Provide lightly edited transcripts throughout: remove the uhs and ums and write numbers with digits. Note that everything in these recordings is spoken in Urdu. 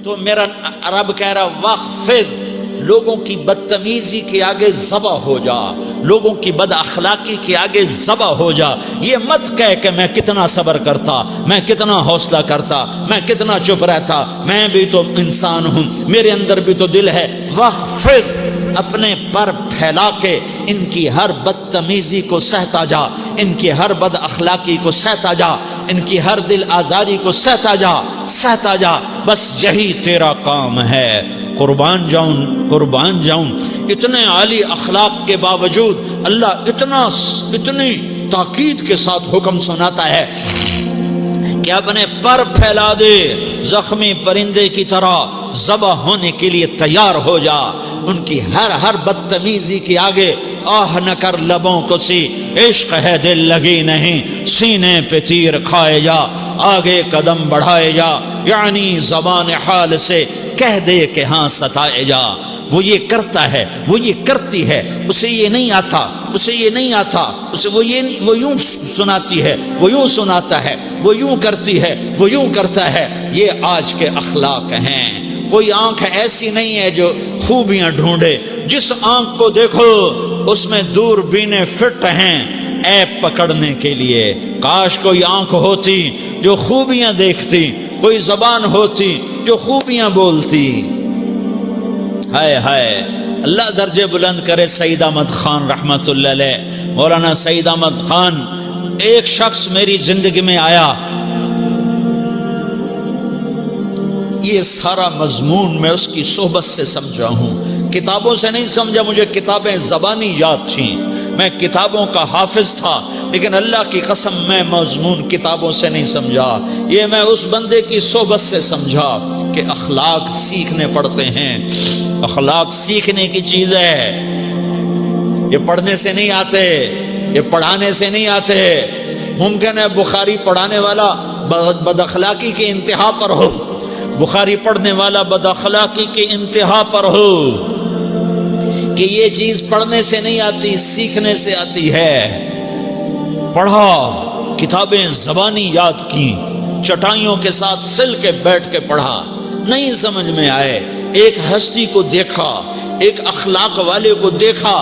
تو میرا رب کہہ رہا وخفض، لوگوں کی بدتمیزی کے آگے ذبح ہو جا، لوگوں کی بد اخلاقی کے آگے ذبح ہو جا. یہ مت کہہ کہ میں کتنا صبر کرتا، میں کتنا حوصلہ کرتا، میں کتنا چپ رہتا، میں بھی تو انسان ہوں، میرے اندر بھی تو دل ہے. وخفض، اپنے پر پھیلا کے ان کی ہر بدتمیزی کو سہتا جا، ان کی ہر بد اخلاقی کو سہتا جا، ان کی ہر دل آزاری کو سہتا جا، سہتا جا. بس یہی تیرا کام ہے. قربان جاؤں، قربان جاؤں. اتنے عالی اخلاق کے باوجود اللہ اتنی تاکید کے ساتھ حکم سناتا ہے کہ اپنے پر پھیلا دے، زخمی پرندے کی طرح ذبح ہونے کے لیے تیار ہو جا. ان کی ہر بدتمیزی کے آگے آہ نہ کر لبوں کو سی، عشق ہے دل لگی نہیں، سینے پہ تیر کھائے جا، آگے قدم بڑھائے جا، یعنی زبان حال سے کہہ دے کہ ہاں ستائے جا. وہ یہ کرتا ہے، وہ یہ کرتی ہے، اسے یہ نہیں آتا، اسے یہ نہیں آتا، اسے وہ یوں سناتی ہے، وہ یوں سناتا ہے، وہ یوں کرتی ہے، وہ یوں کرتا ہے. یہ آج کے اخلاق ہیں. کوئی آنکھ ایسی نہیں ہے جو خوبیاں ڈھونڈے. جس آنکھ کو دیکھو اس میں دوربینیں فٹ ہیں عیب پکڑنے کے لیے. کاش کوئی آنکھ ہوتی جو خوبیاں دیکھتی، کوئی زبان ہوتی جو خوبیاں بولتی. ہائے ہائے، اللہ درجے بلند کرے. سعید احمد خان رحمت اللہ علیہ، مولانا سعید احمد خان، ایک شخص میری زندگی میں آیا. یہ سارا مضمون میں اس کی صحبت سے سمجھا ہوں، کتابوں سے نہیں سمجھا. مجھے کتابیں زبانی یاد تھیں، میں کتابوں کا حافظ تھا، لیکن اللہ کی قسم میں مضمون کتابوں سے نہیں سمجھا. یہ میں اس بندے کی صحبت سے سمجھا کہ اخلاق سیکھنے پڑتے ہیں. اخلاق سیکھنے کی چیز ہے، یہ پڑھنے سے نہیں آتے، یہ پڑھانے سے نہیں آتے. ممکن ہے بخاری پڑھانے والا بد اخلاقی کے انتہا پر ہو، بخاری پڑھنے والا بد اخلاقی کے انتہا پر ہو، کہ یہ چیز پڑھنے سے نہیں آتی، سیکھنے سے آتی ہے. پڑھا، کتابیں زبانی یاد کی، چٹائیوں کے ساتھ سل کے بیٹھ کے پڑھا. نہیں سمجھ میں آئے، ایک ہستی کو دیکھا، ایک اخلاق والے کو دیکھا،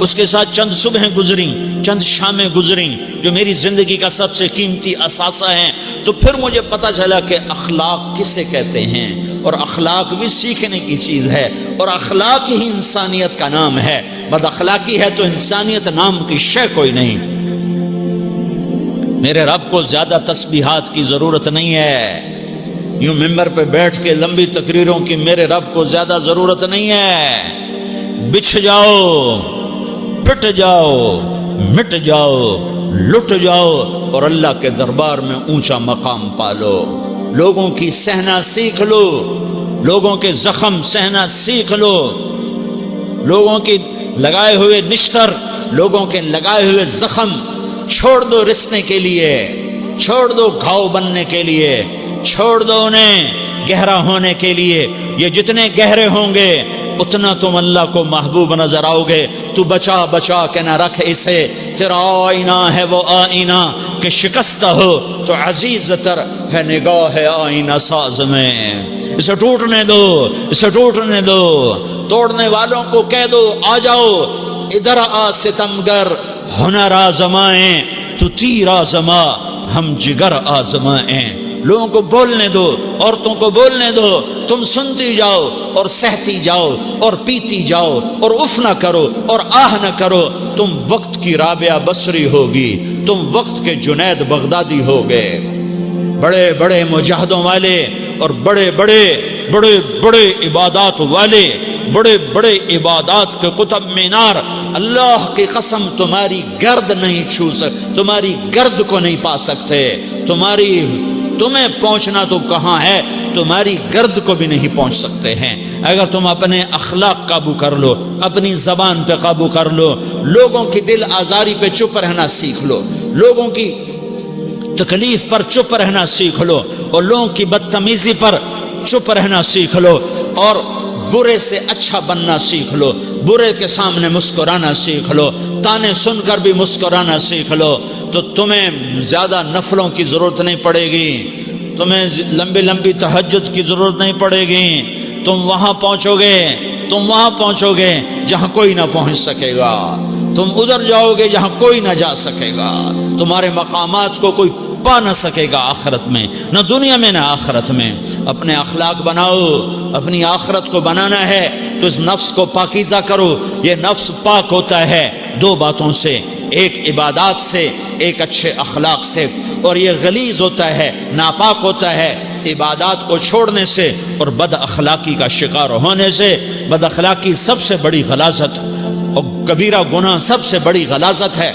اس کے ساتھ چند صبحیں گزریں، چند شامیں گزریں جو میری زندگی کا سب سے قیمتی اثاثہ ہیں. تو پھر مجھے پتا چلا کہ اخلاق کسے کہتے ہیں، اور اخلاق بھی سیکھنے کی چیز ہے، اور اخلاق ہی انسانیت کا نام ہے. بد اخلاقی ہے تو انسانیت نام کی شے کوئی نہیں. میرے رب کو زیادہ تسبیحات کی ضرورت نہیں ہے. یوں ممبر پہ بیٹھ کے لمبی تقریروں کی میرے رب کو زیادہ ضرورت نہیں ہے. بچھ جاؤ، پٹ جاؤ، مٹ جاؤ، لٹ جاؤ، اور اللہ کے دربار میں اونچا مقام پالو. لوگوں کی سہنا سیکھ لو، لوگوں کے زخم سہنا سیکھ لو، لوگوں کی لگائے ہوئے نشتر، لوگوں کے لگائے ہوئے زخم چھوڑ دو رسنے کے لیے، چھوڑ دو گھاؤ بننے کے لیے، چھوڑ دو انہیں گہرا ہونے کے لیے. یہ جتنے گہرے ہوں گے اتنا تم اللہ کو محبوب نظر آؤ گے. تو بچا بچا کے نہ رکھ اسے، تیرا آئینہ ہے وہ آئینہ کہ شکستہ ہو تو عزیز تر ہے نگاہ آئینہ ساز میں. اسے ٹوٹنے دو، اسے ٹوٹنے دو. توڑنے والوں کو کہہ دو آ جاؤ ادھر آ ستمگر، ہنر آزمائیں تو تیر آزما، ہم جگر آزمائیں. لوگوں کو بولنے دو، عورتوں کو بولنے دو، تم سنتی جاؤ اور سہتی جاؤ اور پیتی جاؤ اور اف نہ کرو اور آہ نہ کرو. تم وقت کی رابعہ بصری ہوگی، تم وقت کے جنید بغدادی ہوگے. بڑے بڑے مجاہدوں والے اور بڑے بڑے بڑے بڑے عبادات والے، بڑے بڑے عبادات کے قطب مینار، اللہ کی قسم تمہاری گرد نہیں چھو سکتے، تمہاری گرد کو نہیں پا سکتے. تمہیں پہنچنا تو کہاں ہے، تمہاری گرد کو بھی نہیں پہنچ سکتے ہیں. اگر تم اپنے اخلاق قابو کر لو، اپنی زبان پہ قابو کر لو، لوگوں کی دل آزاری پہ چپ رہنا سیکھ لو، لوگوں کی تکلیف پر چپ رہنا سیکھ لو، اور لوگوں کی بدتمیزی پر چپ رہنا سیکھ لو، اور برے سے اچھا بننا سیکھ لو، برے کے سامنے مسکرانا سیکھ لو، تانے سن کر بھی مسکرانا سیکھ لو، تو تمہیں زیادہ نفلوں کی ضرورت نہیں پڑے گی. تمہیں لمبی لمبی تہجد کی ضرورت نہیں پڑے گی. تم وہاں پہنچو گے جہاں کوئی نہ پہنچ سکے گا. تم ادھر جاؤ گے جہاں کوئی نہ جا سکے گا. تمہارے مقامات کو کوئی پا نہ سکے گا آخرت میں، نہ دنیا میں نہ آخرت میں. اپنے اخلاق بناؤ. اپنی آخرت کو بنانا ہے تو اس نفس کو پاکیزہ کرو. یہ نفس پاک ہوتا ہے دو باتوں سے، ایک عبادات سے، ایک اچھے اخلاق سے. اور یہ غلیظ ہوتا ہے، ناپاک ہوتا ہے عبادات کو چھوڑنے سے اور بد اخلاقی کا شکار ہونے سے. بد اخلاقی سب سے بڑی غلاظت اور کبیرہ گناہ سب سے بڑی غلاظت ہے،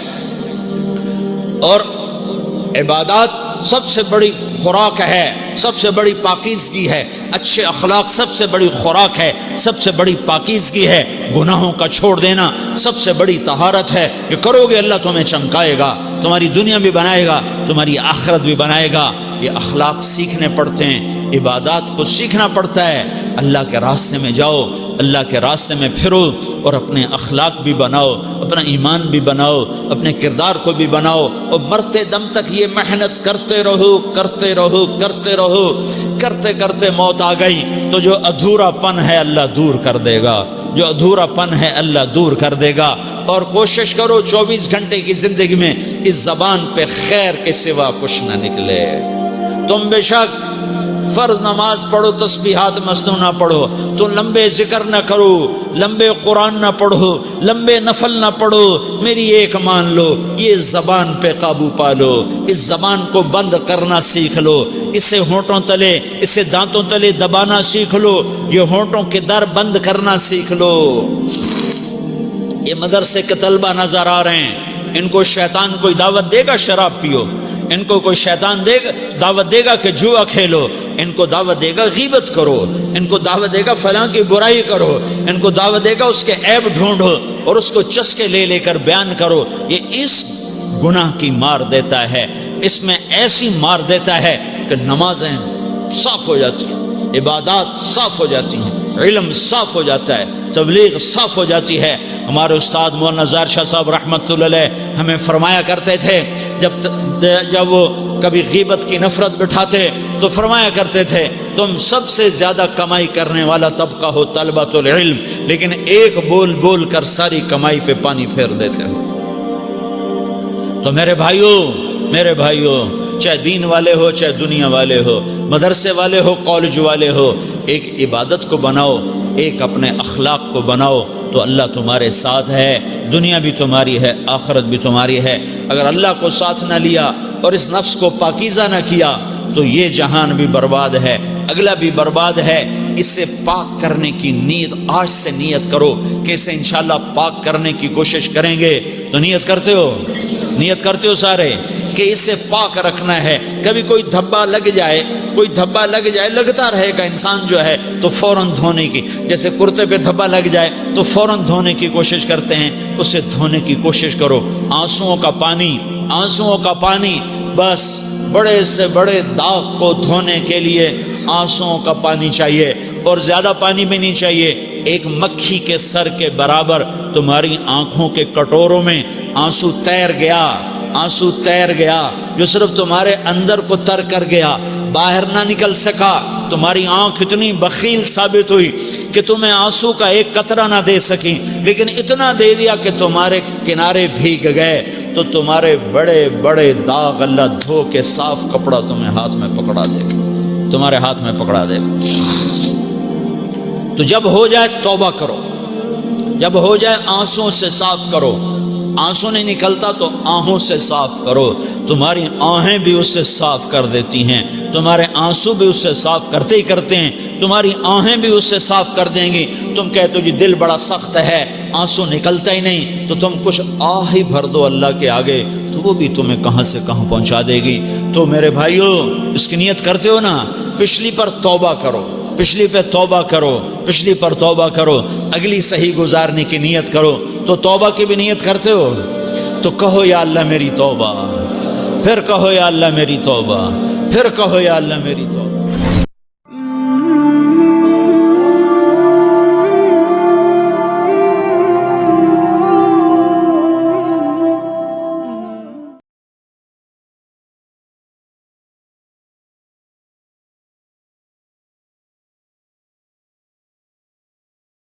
اور عبادات سب سے بڑی خوراک ہے، سب سے بڑی پاکیزگی ہے. اچھے اخلاق سب سے بڑی خوراک ہے، سب سے بڑی پاکیزگی ہے. گناہوں کا چھوڑ دینا سب سے بڑی طہارت ہے. یہ کرو گے اللہ تمہیں چمکائے گا، تمہاری دنیا بھی بنائے گا، تمہاری آخرت بھی بنائے گا. یہ اخلاق سیکھنے پڑتے ہیں، عبادات کو سیکھنا پڑتا ہے. اللہ کے راستے میں جاؤ، اللہ کے راستے میں پھرو اور اپنے اخلاق بھی بناؤ، اپنا ایمان بھی بناؤ، اپنے کردار کو بھی بناؤ. اور مرتے دم تک یہ محنت کرتے رہو کرتے رہو کرتے رہو. کرتے کرتے موت آ گئی تو جو ادھورا پن ہے اللہ دور کر دے گا، جو ادھورا پن ہے اللہ دور کر دے گا. اور کوشش کرو 24 گھنٹے کی زندگی میں اس زبان پہ خیر کے سوا کچھ نہ نکلے. تم بے شک فرض نماز پڑھو، تسبیحات مسنونہ پڑھو، تو لمبے ذکر نہ کرو، لمبے قرآن نہ پڑھو، لمبے نفل نہ پڑھو. میری ایک مان لو، یہ زبان پہ قابو پا لو. اس زبان کو بند کرنا سیکھ لو. اسے ہونٹوں تلے، اسے دانتوں تلے دبانا سیکھ لو. یہ ہونٹوں کے در بند کرنا سیکھ لو. یہ مدرسے کے طلبہ نظر آ رہے ہیں، ان کو شیطان کوئی دعوت دے گا شراب پیو، ان کو کوئی شیطان دعوت دے گا کہ جوا کھیلو، ان کو دعوت دے گا غیبت کرو، ان کو دعوت دے گا فلاں کی برائی کرو، ان کو دعوت دے گا اس کے عیب ڈھونڈو اور اس کو چسکے لے لے کر بیان کرو. یہ اس گناہ کی مار دیتا ہے، اس میں ایسی مار دیتا ہے کہ نمازیں صاف ہو جاتی ہیں، عبادات صاف ہو جاتی ہیں، علم صاف ہو جاتا ہے، تبلیغ صاف ہو جاتی ہے. ہمارے استاد مولانا زار شاہ صاحب رحمۃ اللہ علیہ ہمیں فرمایا کرتے تھے، جب وہ کبھی غیبت کی نفرت بٹھاتے تو فرمایا کرتے تھے تم سب سے زیادہ کمائی کرنے والا طبقہ ہو طلبۃ العلم، لیکن ایک بول بول کر ساری کمائی پہ پانی پھیر دیتے ہو. تو میرے بھائیوں چاہے دین والے ہو چاہے دنیا والے ہو، مدرسے والے ہو کالج والے ہو، ایک عبادت کو بناؤ، ایک اپنے اخلاق کو بناؤ تو اللہ تمہارے ساتھ ہے. دنیا بھی تمہاری ہے، آخرت بھی تمہاری ہے. اگر اللہ کو ساتھ نہ لیا اور اس نفس کو پاکیزہ نہ کیا تو یہ جہان بھی برباد ہے، اگلا بھی برباد ہے. اسے پاک کرنے کی نیت آج سے نیت کرو کہ اسے انشاءاللہ پاک کرنے کی کوشش کریں گے. تو نیت کرتے ہو سارے کہ اسے پاک رکھنا ہے. کبھی کوئی دھبا لگ جائے لگتا رہے گا انسان جو ہے تو فوراً دھونے کی، جیسے کرتے پہ دھبا لگ جائے تو فوراً دھونے کی کوشش کرتے ہیں، اسے دھونے کی کوشش کرو. آنسوؤں کا پانی بس بڑے سے بڑے داغ کو دھونے کے لیے آنسوؤں کا پانی چاہیے، اور زیادہ پانی بھی نہیں چاہیے. ایک مکھی کے سر کے برابر تمہاری آنکھوں کے کٹوروں میں آنسو تیر گیا جو صرف تمہارے اندر کو تر کر گیا، باہر نہ نکل سکا. تمہاری آنکھ اتنی بخیل ثابت ہوئی کہ تمہیں آنسو کا ایک قطرہ نہ دے سکی، لیکن اتنا دے دیا کہ تمہارے کنارے بھیگ گئے. تو تمہارے بڑے بڑے داغ اللہ دھو کے صاف کپڑا تمہیں ہاتھ میں پکڑا دے گا، تمہارے ہاتھ میں پکڑا دے گا. تو جب ہو جائے توبہ کرو، جب ہو جائے آنسوں سے صاف کرو. آنسو نہیں نکلتا تو آہوں سے صاف کرو. تمہاری آہیں بھی اس سے صاف کر دیتی ہیں، تمہارے آنسو بھی اس سے صاف کرتے ہی کرتے ہیں، تمہاری آہیں بھی اس سے صاف کر دیں گی. تم کہتے ہو جی دل بڑا سخت ہے، آنسو نکلتا ہی نہیں، تو تم کچھ آہ ہی بھر دو اللہ کے آگے تو وہ بھی تمہیں کہاں سے کہاں پہنچا دے گی. تو میرے بھائیو اس کی نیت کرتے ہو نا، پچھلی پر توبہ کرو، پچھلی پر توبہ کرو، اگلی صحیح گزارنے کی نیت کرو. تو توبہ کی بھی نیت کرتے ہو تو کہو یا اللہ میری توبہ، پھر کہو یا اللہ میری توبہ، پھر کہو یا اللہ میری توبہ.